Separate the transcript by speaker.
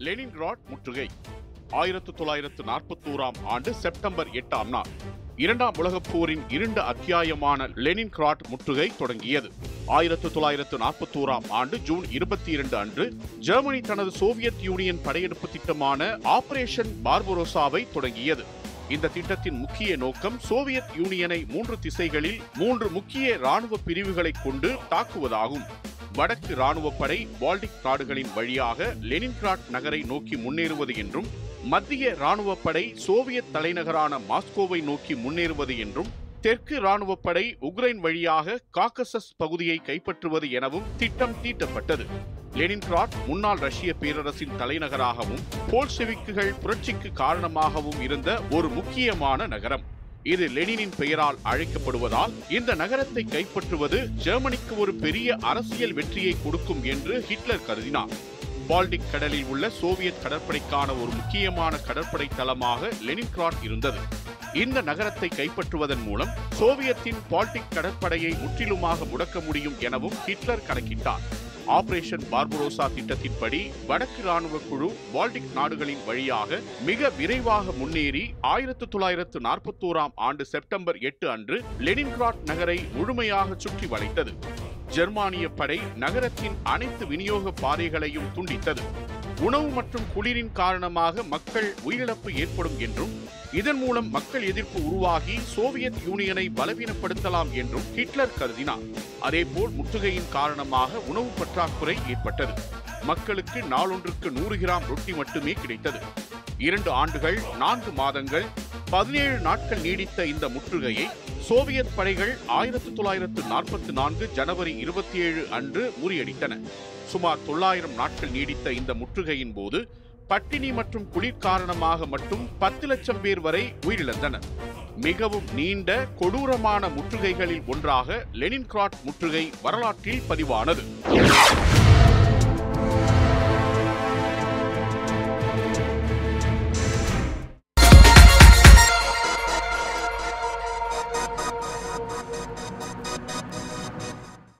Speaker 1: Leningrad முற்றுகை 1941 ஆண்டு September 8ஆம் நாள் இரண்டாம் உலகப் போரின் இருண்ட அத்தியாயமான லெனின்கிராட் முற்றுகை தொடங்கியது. 1941 ஆண்டு ஜூன் 22 அன்று ஜெர்மனி தனது சோவியத் யூனியன் படையெடுப்பு திட்டமான ஆபரேஷன் பார்பரோசாவை தொடங்கியது. இந்த திட்டத்தின் முக்கிய நோக்கம் சோவியத் யூனியனை 3 திசைகளில் 3 முக்கிய ராணுவ பிரிவுகளை கொண்டு தாக்குவதாகும். வடக்கு ராணுவப்படை பால்டிக் நாடுகளின் வழியாக லெனின்கிராட் நகரை நோக்கி முன்னேறுவது என்றும், மத்திய ராணுவப்படை சோவியத் தலைநகரான மாஸ்கோவை நோக்கி முன்னேறுவது என்றும், தெற்கு ராணுவப்படை உக்ரைன் வழியாக காக்கசஸ் பகுதியை கைப்பற்றுவது எனவும் திட்டம் தீட்டப்பட்டது. லெனின்கிராட் முன்னாள் ரஷ்ய பேரரசின் தலைநகராகவும் போல்ஷெவிக்குகள் புரட்சிக்கு காரணமாகவும் இருந்த ஒரு முக்கியமான நகரம். இது லெனினின் பெயரால் அழைக்கப்படுவதால் இந்த நகரத்தை கைப்பற்றுவது ஜெர்மனிக்கு ஒரு பெரிய அரசியல் வெற்றியை கொடுக்கும் என்று ஹிட்லர் கருதினார். பால்டிக் கடலில் உள்ள சோவியத் கடற்படைக்கான ஒரு முக்கியமான கடற்படை தளமாக லெனின்கிராட் இருந்தது. இந்த நகரத்தை கைப்பற்றுவதன் மூலம் சோவியத்தின் பால்டிக் கடற்படையை முற்றிலுமாக முடக்க முடியும் எனவும் ஹிட்லர் கணக்கிட்டார். ஆபரேஷன் பார்பரோசா திட்டத்தின்படி வடக்கு ராணுவ குழு பால்டிக் நாடுகளின் வழியாக மிக விரைவாக முன்னேறி 1941 ஆண்டு செப்டம்பர் 8 அன்று லெனின்கிராட் நகரை முழுமையாக சுற்றி வளைத்தது. ஜெர்மானிய படை நகரத்தின் அனைத்து விநியோக பாதைகளையும் துண்டித்தது. உணவு மற்றும் குளிரின் காரணமாக மக்கள் உயிரிழப்பு ஏற்படும் என்றும், இதன் மூலம் மக்கள் எதிர்ப்பு உருவாகி சோவியத் யூனியனை பலவீனப்படுத்தலாம் என்றும் ஹிட்லர் கருதினார். அதேபோல் முற்றுகையின் காரணமாக உணவு பற்றாக்குறை ஏற்பட்டது. மக்களுக்கு நாளொன்றுக்கு 100 கிராம் ரொட்டி மட்டுமே கிடைத்தது. 2 ஆண்டுகள் 4 மாதங்கள் 17 நாட்கள் நீடித்த இந்த முற்றுகையை சோவியத் படைகள் 1944 ஜனவரி 27 அன்று முறியடித்தன. சுமார் 900 நாட்கள் நீடித்த இந்த முற்றுகையின் போது பட்டினி மற்றும் குளிர் காரணமாக மட்டும் 10 லட்சம் பேர் வரை உயிரிழந்தனர். மிகவும் நீண்ட கொடூரமான முற்றுகைகளில் ஒன்றாக லெனின்கிராட் முற்றுகை வரலாற்றில் பதிவானது.